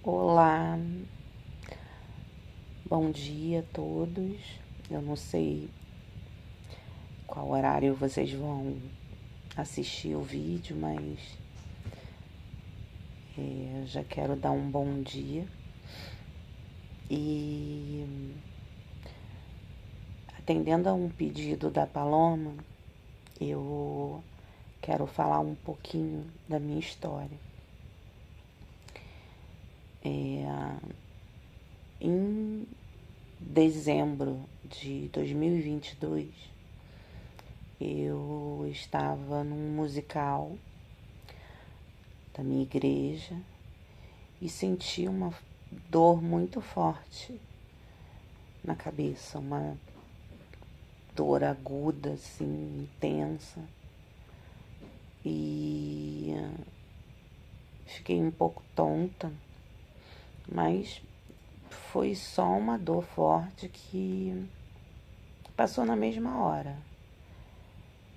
Olá, bom dia a todos. Eu não sei qual horário vocês vão assistir o vídeo, mas já quero dar um bom dia. E atendendo a um pedido da Paloma, eu quero falar um pouquinho da minha história. Em dezembro de 2022, eu estava num musical da minha igreja e senti uma dor muito forte na cabeça, uma dor aguda, assim, intensa. E fiquei um pouco tonta, mas foi só uma dor forte que passou na mesma hora.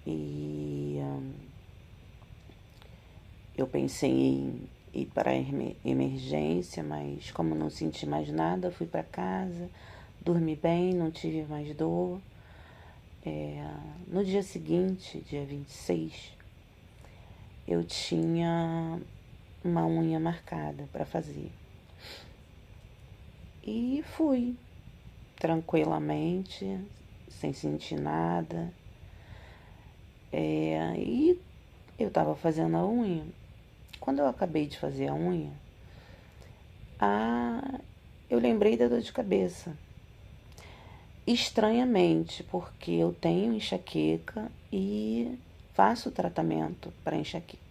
E eu pensei em ir para a emergência, mas como não senti mais nada, fui para casa, dormi bem, não tive mais dor. No dia seguinte, dia 26, eu tinha uma unha marcada para fazer. E fui tranquilamente, sem sentir nada. E eu estava fazendo a unha. Quando eu acabei de fazer a unha, eu lembrei da dor de cabeça. Estranhamente, porque eu tenho enxaqueca e faço tratamento para enxaqueca.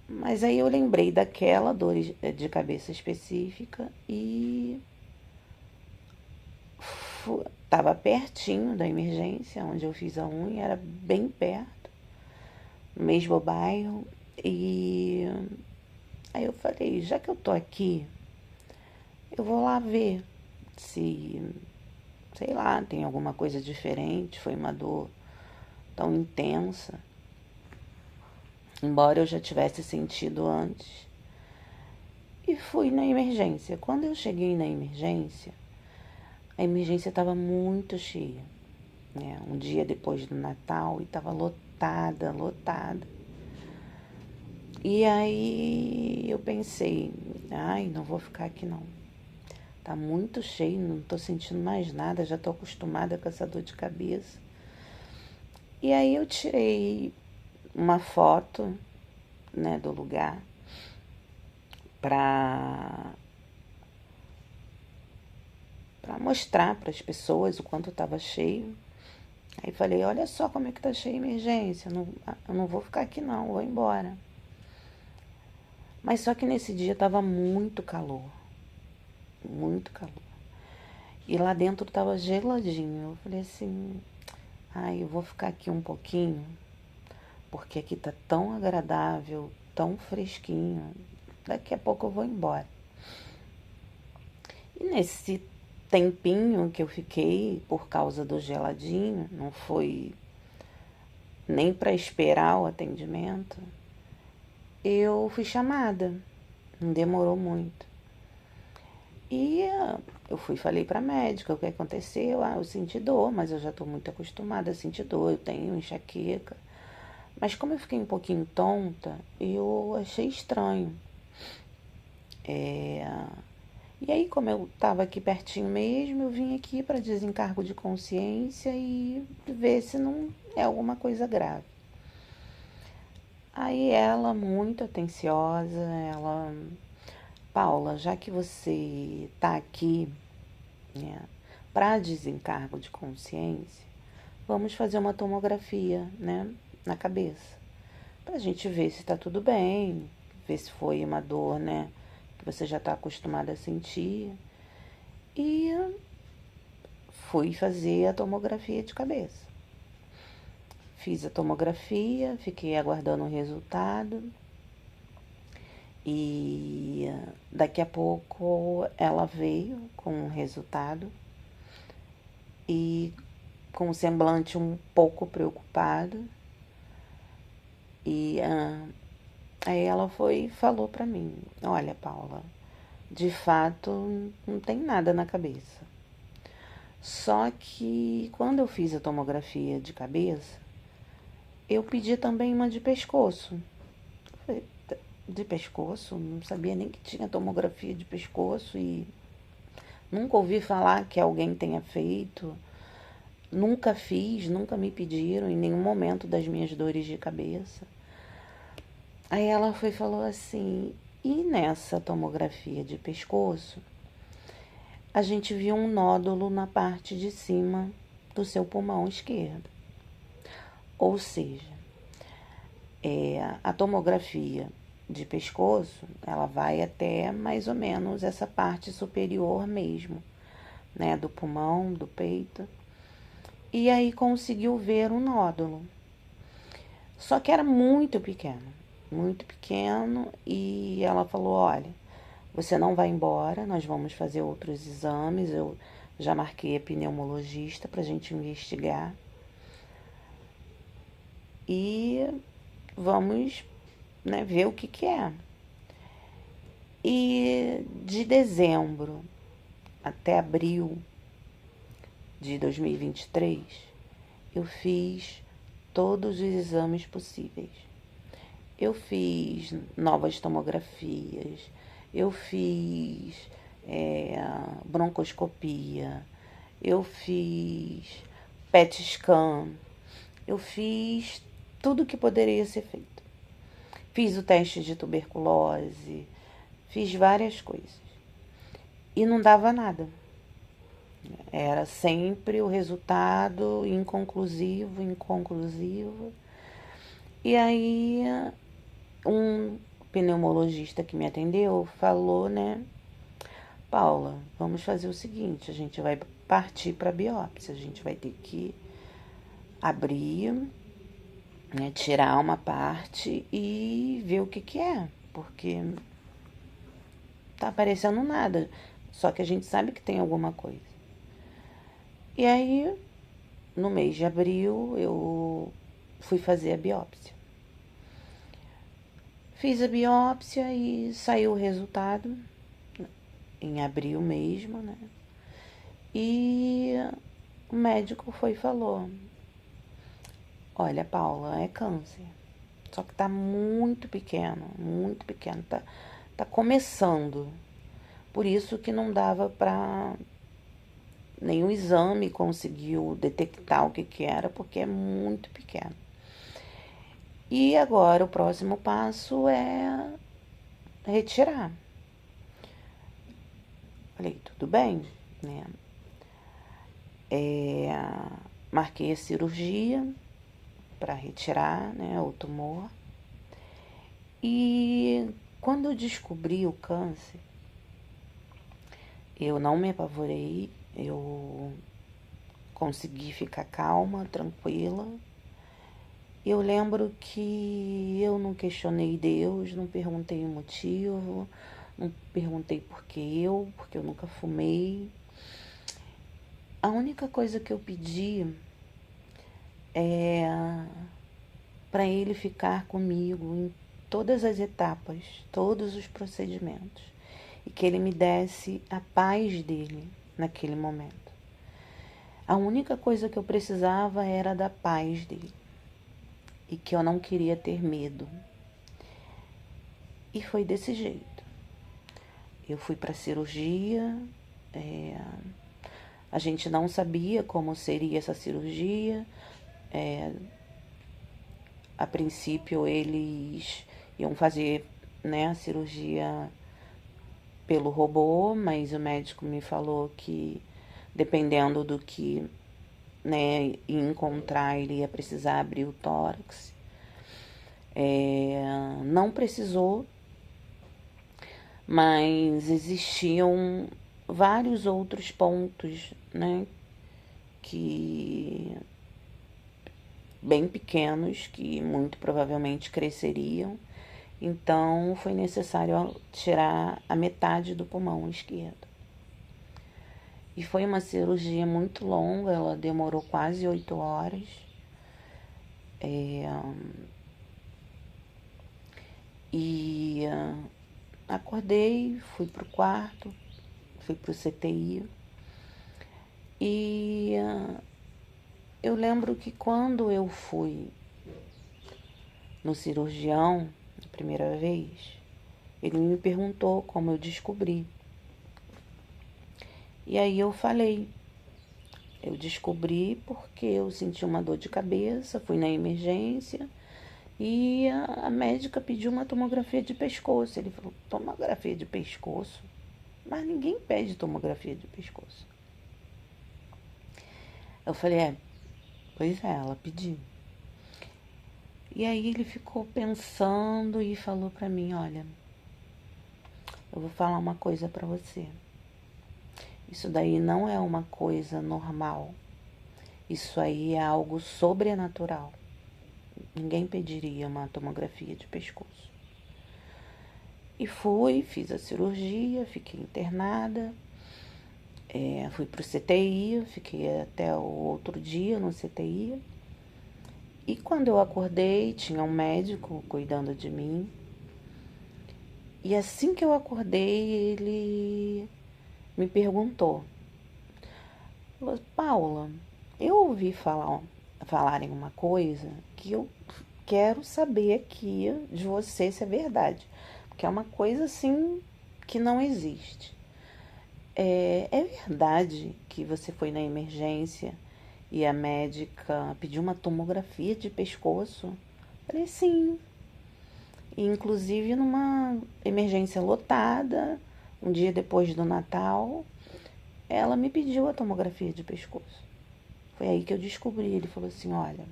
Mas aí eu lembrei daquela dor de cabeça específica e estava pertinho da emergência onde eu fiz a unha, era bem perto, no mesmo bairro. E aí eu falei, já que eu tô aqui, eu vou lá ver se, sei lá, tem alguma coisa diferente. Foi uma dor tão intensa, embora eu já tivesse sentido antes. E fui na emergência. Quando eu cheguei na emergência, a emergência estava muito cheia, né? Um dia depois do Natal, e estava lotada, lotada. E aí eu pensei, ai, não vou ficar aqui não. Tá muito cheio, não tô sentindo mais nada, já tô acostumada com essa dor de cabeça. E aí eu tirei uma foto, né, do lugar pra mostrar para as pessoas o quanto estava cheio. Aí falei, olha só como é que tá cheia a emergência, eu não vou ficar aqui não, vou embora. Mas só que nesse dia tava muito calor, muito calor. E lá dentro tava geladinho. Eu falei assim, ai, eu vou ficar aqui um pouquinho, porque aqui tá tão agradável, tão fresquinho. Daqui a pouco eu vou embora. E nesse tempinho que eu fiquei, por causa do geladinho, não foi nem para esperar o atendimento, eu fui chamada. Não demorou muito. E eu fui e falei pra médica o que aconteceu. Eu senti dor, mas eu já tô muito acostumada a sentir dor, eu tenho enxaqueca. Mas como eu fiquei um pouquinho tonta, eu achei estranho. E aí, como eu tava aqui pertinho mesmo, eu vim aqui para desencargo de consciência e ver se não é alguma coisa grave. Aí ela, muito atenciosa, ela... Paula, já que você tá aqui, né, para desencargo de consciência, vamos fazer uma tomografia, né, na cabeça, pra gente ver se tá tudo bem, ver se foi uma dor, né, que você já tá acostumada a sentir. E fui fazer a tomografia de cabeça. Fiz a tomografia, fiquei aguardando o resultado e daqui a pouco ela veio com o resultado e com um semblante um pouco preocupado. E Aí ela foi e falou pra mim: Olha, Paula, de fato não tem nada na cabeça. Só que quando eu fiz a tomografia de cabeça, eu pedi também uma de pescoço. Eu falei, de pescoço? Não sabia nem que tinha tomografia de pescoço e nunca ouvi falar que alguém tenha feito. Nunca fiz, nunca me pediram em nenhum momento das minhas dores de cabeça. Aí ela foi e falou assim: e nessa tomografia de pescoço, a gente viu um nódulo na parte de cima do seu pulmão esquerdo. Ou seja, a tomografia de pescoço, ela vai até mais ou menos essa parte superior mesmo, né, do pulmão, do peito. E aí conseguiu ver um nódulo. Só que era muito pequeno, e ela falou: olha, você não vai embora, nós vamos fazer outros exames. Eu já marquei a pneumologista para a gente investigar. E vamos, né, ver o que que é. E de dezembro até abril de 2023, eu fiz todos os exames possíveis. Eu fiz novas tomografias, eu fiz broncoscopia, eu fiz PET scan, eu fiz tudo que poderia ser feito. Fiz o teste de tuberculose, fiz várias coisas. E não dava nada. Era sempre o resultado inconclusivo. E aí, um pneumologista que me atendeu falou, né: Paula, vamos fazer o seguinte, a gente vai partir para biópsia, a gente vai ter que abrir, né, tirar uma parte e ver o que que é, porque tá aparecendo nada, só que a gente sabe que tem alguma coisa. E aí, no mês de abril, eu fui fazer a biópsia. Fiz a biópsia e saiu o resultado em abril mesmo, né? E o médico foi e falou: olha, Paula, é câncer. Só que tá muito pequeno, tá começando. Por isso que não dava pra nenhum exame conseguiu detectar o que que era, porque é muito pequeno. E agora o próximo passo é retirar. Falei, tudo bem, né? Marquei a cirurgia para retirar, né, o tumor. E quando eu descobri o câncer, eu não me apavorei, eu consegui ficar calma, tranquila. Eu lembro que eu não questionei Deus, não perguntei o motivo, não perguntei porque eu nunca fumei. A única coisa que eu pedi é para ele ficar comigo em todas as etapas, todos os procedimentos, e que ele me desse a paz dele naquele momento. A única coisa que eu precisava era da paz dele e que eu não queria ter medo. E foi desse jeito. Eu fui para a cirurgia, a gente não sabia como seria essa cirurgia. A princípio eles iam fazer, né, a cirurgia pelo robô, mas o médico me falou que dependendo do que, né, encontrar, ele ia precisar abrir o tórax. Não precisou, mas existiam vários outros pontos, né, que bem pequenos, que muito provavelmente cresceriam. Então foi necessário tirar a metade do pulmão esquerdo. E foi uma cirurgia muito longa, ela demorou quase 8 horas. E acordei, fui pro quarto, fui pro CTI. E eu lembro que quando eu fui no cirurgião, a primeira vez, ele me perguntou como eu descobri. E aí eu falei, eu descobri porque eu senti uma dor de cabeça, fui na emergência e a médica pediu uma tomografia de pescoço. Ele falou, tomografia de pescoço? Mas ninguém pede tomografia de pescoço. Eu falei, pois é, ela pediu. E aí ele ficou pensando e falou pra mim, olha, eu vou falar uma coisa pra você. Isso daí não é uma coisa normal. Isso aí é algo sobrenatural. Ninguém pediria uma tomografia de pescoço. E fui, fiz a cirurgia, fiquei internada, fui pro CTI, fiquei até o outro dia no CTI. E quando eu acordei, tinha um médico cuidando de mim. E assim que eu acordei, ele me perguntou, falou, Paula, eu ouvi falarem uma coisa que eu quero saber aqui de você se é verdade. Porque é uma coisa assim que não existe. É verdade que você foi na emergência e a médica pediu uma tomografia de pescoço? Falei, sim. E, inclusive numa emergência lotada, um dia depois do Natal, ela me pediu a tomografia de pescoço. Foi aí que eu descobri. Ele falou assim, olha,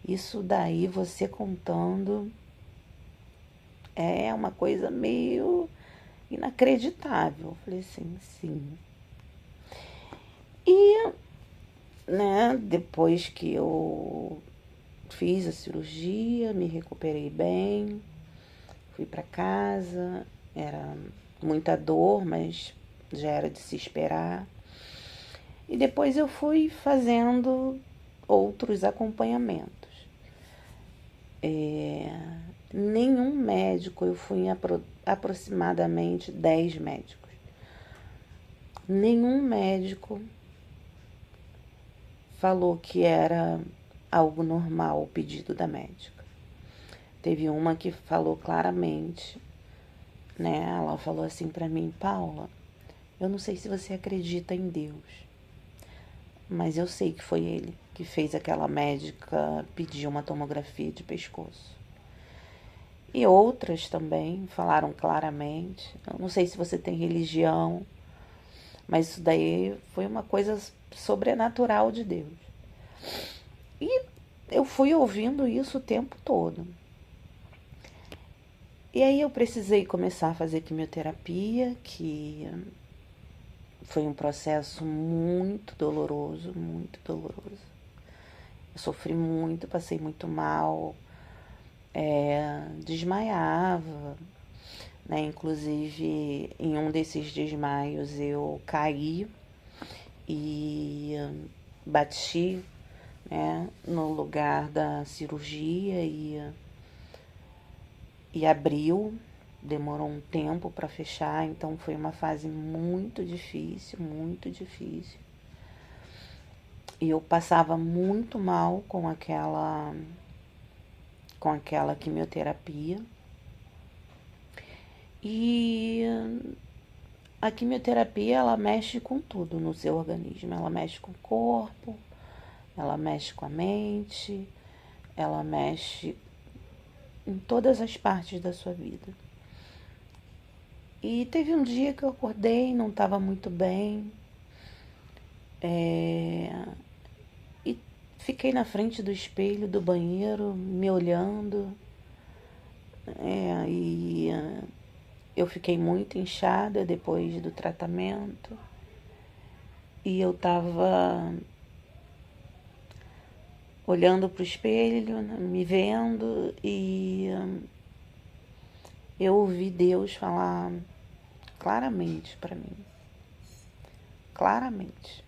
isso daí você contando é uma coisa meio inacreditável. Eu falei assim, sim. E, né, depois que eu fiz a cirurgia, me recuperei bem, fui para casa, era muita dor, mas já era de se esperar. E depois eu fui fazendo outros acompanhamentos. Nenhum médico, eu fui em aproximadamente 10 médicos. Nenhum médico falou que era algo normal o pedido da médica. Teve uma que falou claramente, né? Ela falou assim pra mim, Paula, eu não sei se você acredita em Deus, mas eu sei que foi ele que fez aquela médica pedir uma tomografia de pescoço. E outras também falaram claramente. Eu não sei se você tem religião, mas isso daí foi uma coisa sobrenatural de Deus. E eu fui ouvindo isso o tempo todo. E aí eu precisei começar a fazer quimioterapia, que foi um processo muito doloroso, muito doloroso. Eu sofri muito, passei muito mal, desmaiava, né? Inclusive, em um desses desmaios eu caí e bati, né, no lugar da cirurgia e abriu. Demorou um tempo para fechar, então foi uma fase muito difícil, muito difícil. E eu passava muito mal com aquela quimioterapia. E a quimioterapia, ela mexe com tudo no seu organismo. Ela mexe com o corpo, ela mexe com a mente, ela mexe em todas as partes da sua vida. E teve um dia que eu acordei, não estava muito bem, e fiquei na frente do espelho do banheiro, me olhando, e eu fiquei muito inchada depois do tratamento, e eu estava olhando para o espelho, me vendo, e eu ouvi Deus falar claramente para mim. Claramente.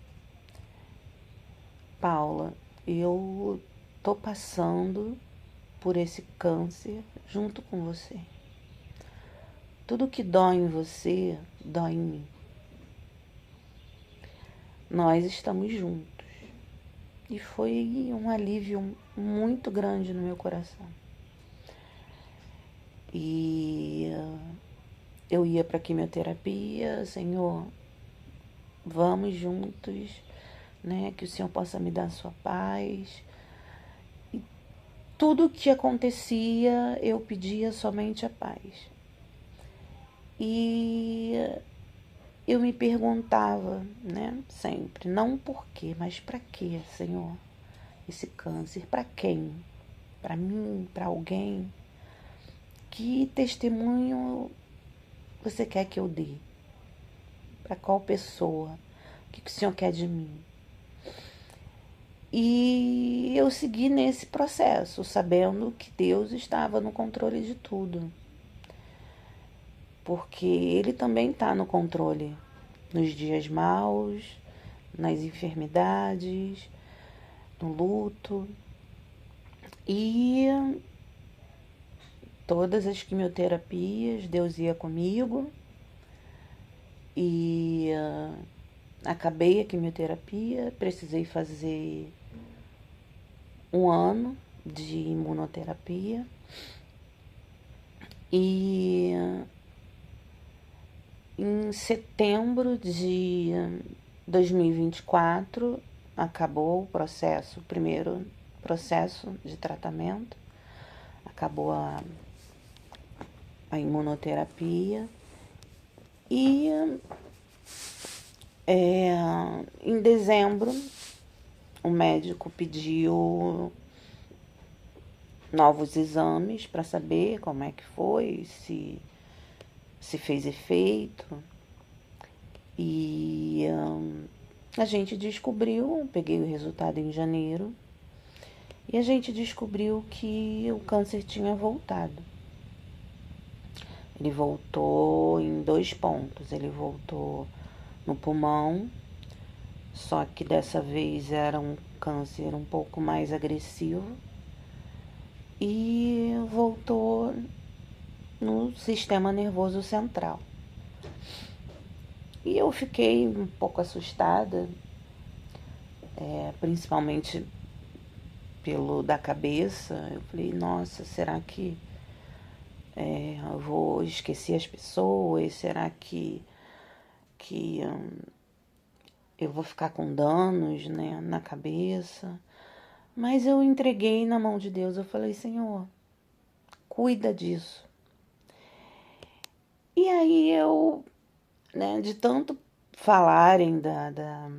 Paula, eu tô passando por esse câncer, junto com você. Tudo que dói em você, dói em mim. Nós estamos juntos. E foi um alívio muito grande no meu coração. E eu ia para quimioterapia, Senhor, vamos juntos, né? Que o Senhor possa me dar a sua paz. E tudo que acontecia, eu pedia somente a paz. E eu me perguntava, né, sempre, não por quê, mas para quê, Senhor, esse câncer? Para quem? Para mim? Para alguém? Que testemunho você quer que eu dê? Para qual pessoa? O que o Senhor quer de mim? E eu segui nesse processo, sabendo que Deus estava no controle de tudo. Porque Ele também está no controle nos dias maus, nas enfermidades, no luto. E todas as quimioterapias, Deus ia comigo. E acabei a quimioterapia, precisei fazer 1 ano de imunoterapia. E em setembro de 2024 acabou o primeiro processo de tratamento, acabou a imunoterapia e em dezembro o médico pediu novos exames para saber como é que foi, se fez efeito. E a gente descobriu, peguei o resultado em janeiro, e a gente descobriu que o câncer tinha voltado. Ele voltou em 2 pontos. Ele voltou no pulmão, só que dessa vez era um câncer um pouco mais agressivo, e voltou no sistema nervoso central. E eu fiquei um pouco assustada, principalmente pelo da cabeça. Eu falei, nossa, será que eu vou esquecer as pessoas? Será que eu vou ficar com danos, né, na cabeça? Mas eu entreguei na mão de Deus. Eu falei, Senhor, cuida disso. E aí eu, né, de tanto falarem da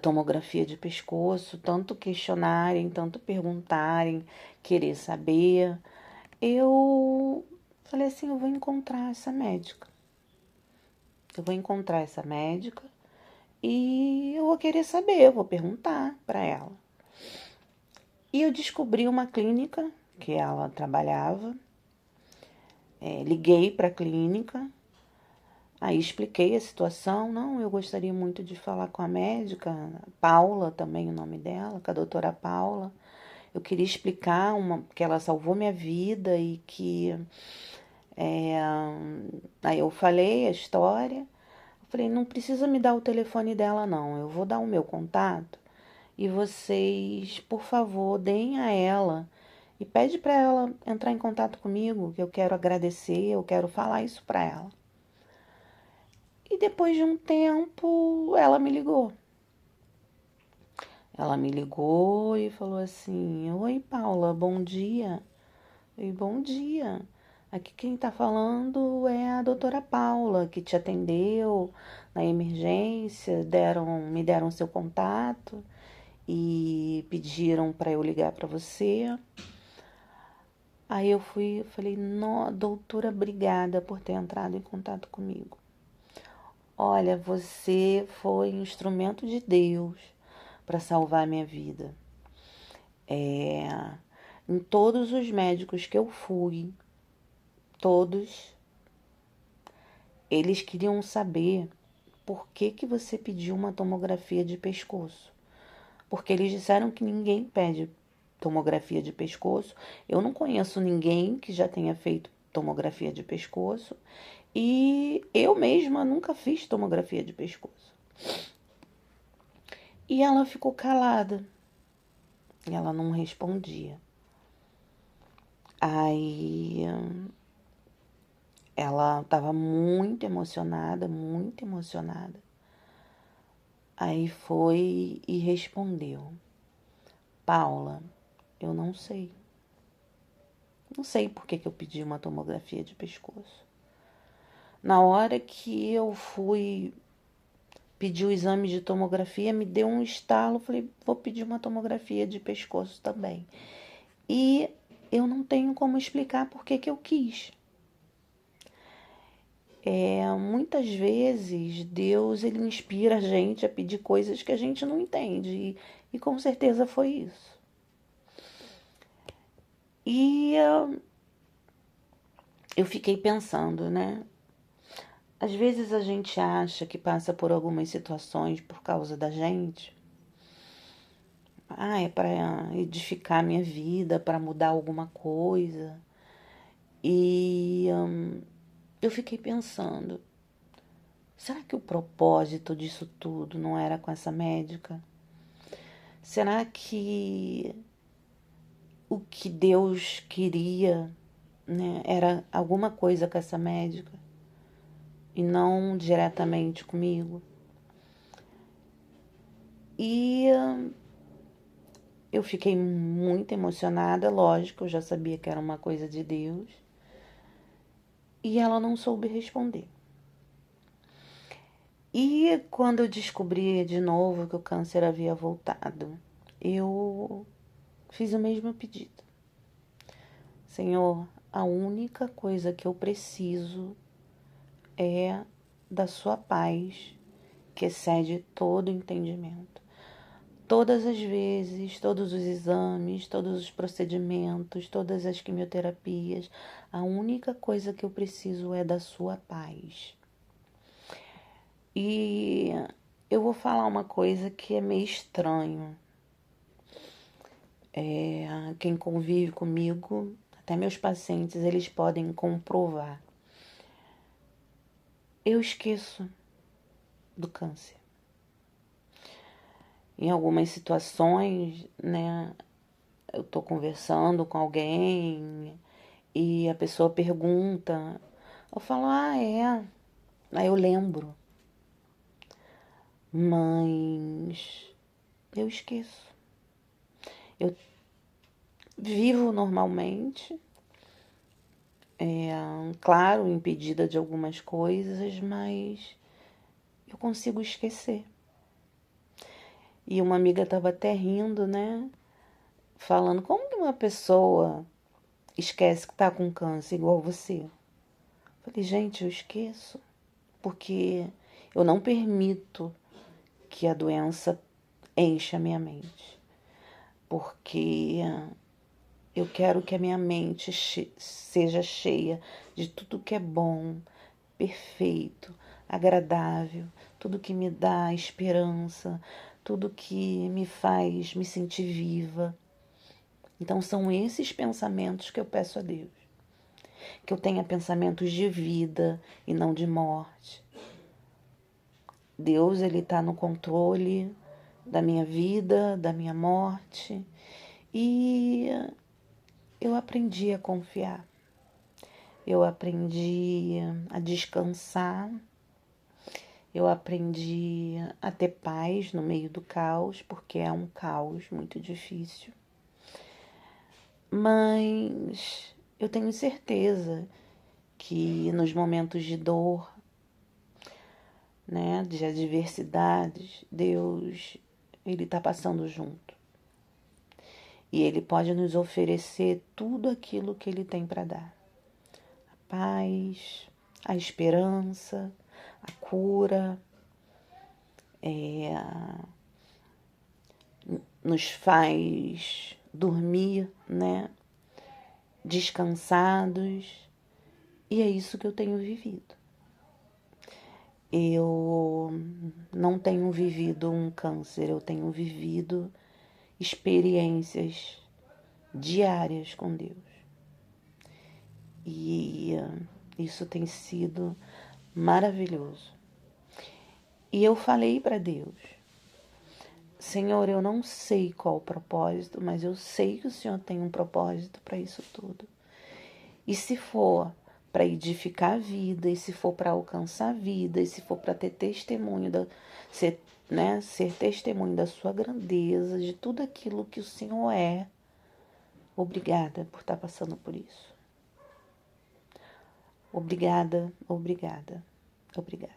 tomografia de pescoço, tanto questionarem, tanto perguntarem, querer saber, eu falei assim, eu vou encontrar essa médica. Eu vou encontrar essa médica e eu vou querer saber, eu vou perguntar para ela. E eu descobri uma clínica que ela trabalhava, liguei para a clínica, aí expliquei a situação. Não, eu gostaria muito de falar com a médica, Paula também o nome dela, com a doutora Paula. Eu queria explicar que ela salvou minha vida e que... Aí eu falei a história. Eu falei, não precisa me dar o telefone dela não, eu vou dar o meu contato e vocês, por favor, deem a ela e pede para ela entrar em contato comigo, que eu quero agradecer, eu quero falar isso para ela. E depois de um tempo, ela me ligou. Ela me ligou e falou assim, oi Paula, bom dia. E bom dia. Aqui quem tá falando é a doutora Paula, que te atendeu na emergência, me deram seu contato e pediram para eu ligar para você. Aí eu falei, doutora, obrigada por ter entrado em contato comigo. Olha, você foi um instrumento de Deus para salvar minha vida. Em todos os médicos que eu fui, todos, eles queriam saber por que você pediu uma tomografia de pescoço. Porque eles disseram que ninguém pede tomografia de pescoço. Eu não conheço ninguém que já tenha feito tomografia de pescoço e eu mesma nunca fiz tomografia de pescoço. E ela ficou calada. Ela não respondia. Aí ela estava muito emocionada, muito emocionada. Aí foi e respondeu: Paula, eu não sei. Não sei por que eu pedi uma tomografia de pescoço. Na hora que eu fui pedir o exame de tomografia, me deu um estalo. Falei, vou pedir uma tomografia de pescoço também. E eu não tenho como explicar por que eu quis. Muitas vezes Deus ele inspira a gente a pedir coisas que a gente não entende. E com certeza foi isso. E eu fiquei pensando, né? Às vezes a gente acha que passa por algumas situações por causa da gente. É para edificar minha vida, para mudar alguma coisa. E eu fiquei pensando, será que o propósito disso tudo não era com essa médica? Será que o que Deus queria, né, era alguma coisa com essa médica e não diretamente comigo? E eu fiquei muito emocionada, lógico, eu já sabia que era uma coisa de Deus. E ela não soube responder. E quando eu descobri de novo que o câncer havia voltado, eu fiz o mesmo pedido. Senhor, a única coisa que eu preciso é da sua paz, que excede todo entendimento. Todas as vezes, todos os exames, todos os procedimentos, todas as quimioterapias, a única coisa que eu preciso é da sua paz. E eu vou falar uma coisa que é meio estranho. Quem convive comigo, até meus pacientes, eles podem comprovar. Eu esqueço do câncer. Em algumas situações, né, eu tô conversando com alguém e a pessoa pergunta, eu falo, é. Aí eu lembro. Mas eu esqueço. Eu vivo normalmente, claro, impedida de algumas coisas, mas eu consigo esquecer. E uma amiga estava até rindo, né? Falando, como que uma pessoa esquece que tá com câncer igual você? Falei, gente, eu esqueço, porque eu não permito que a doença encha a minha mente. Porque eu quero que a minha mente seja cheia de tudo que é bom, perfeito, agradável, tudo que me dá esperança, tudo que me faz me sentir viva. Então são esses pensamentos que eu peço a Deus. Que eu tenha pensamentos de vida e não de morte. Deus, ele está no controle da minha vida, da minha morte. E eu aprendi a confiar. Eu aprendi a descansar. Eu aprendi a ter paz no meio do caos, porque é um caos muito difícil. Mas eu tenho certeza que nos momentos de dor, né, de adversidades, Deus, ele está passando junto. E ele pode nos oferecer tudo aquilo que ele tem para dar. A paz, a esperança, a cura, nos faz dormir, né, descansados. E é isso que eu tenho vivido. Eu não tenho vivido um câncer, eu tenho vivido experiências diárias com Deus. E isso tem sido maravilhoso. E eu falei para Deus: Senhor, eu não sei qual o propósito, mas eu sei que o Senhor tem um propósito para isso tudo. E se for para edificar a vida, e se for para alcançar a vida, e se for para ter testemunho, ser testemunho da sua grandeza, de tudo aquilo que o Senhor é, obrigada por estar passando por isso. Obrigada, obrigada, obrigada.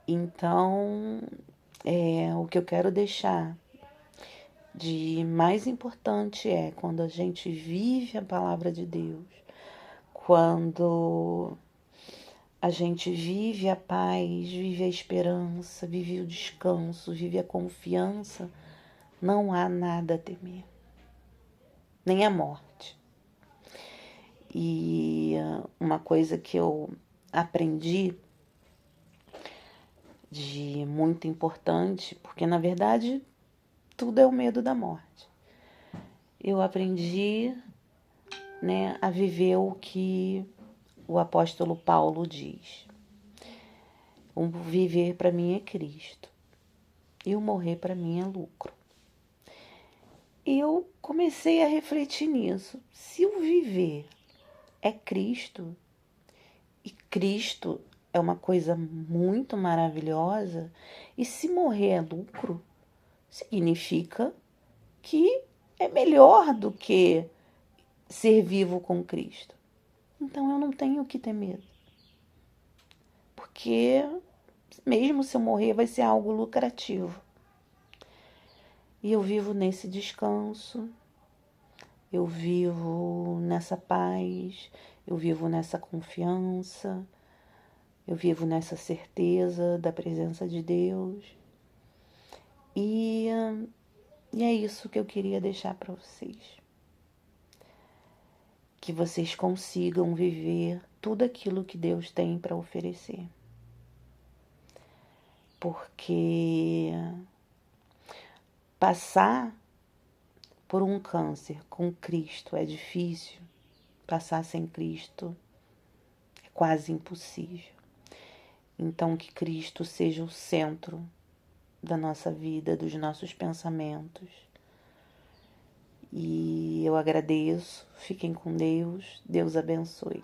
Então, o que eu quero deixar de mais importante é quando a gente vive a palavra de Deus, quando a gente vive a paz, vive a esperança, vive o descanso, vive a confiança, não há nada a temer, nem a morte. E uma coisa que eu aprendi de muito importante, porque na verdade tudo é o medo da morte. Eu aprendi, a viver o que o apóstolo Paulo diz. O viver para mim é Cristo e o morrer para mim é lucro. E eu comecei a refletir nisso. Se o viver é Cristo, e Cristo é uma coisa muito maravilhosa, e se morrer é lucro, significa que é melhor do que ser vivo com Cristo. Então eu não tenho o que ter medo. Porque mesmo se eu morrer vai ser algo lucrativo. E eu vivo nesse descanso, eu vivo nessa paz, eu vivo nessa confiança, eu vivo nessa certeza da presença de Deus. E é isso que eu queria deixar para vocês. Que vocês consigam viver tudo aquilo que Deus tem para oferecer. Porque passar por um câncer com Cristo é difícil, passar sem Cristo é quase impossível. Então, que Cristo seja o centro da nossa vida, dos nossos pensamentos. E eu agradeço, fiquem com Deus, Deus abençoe.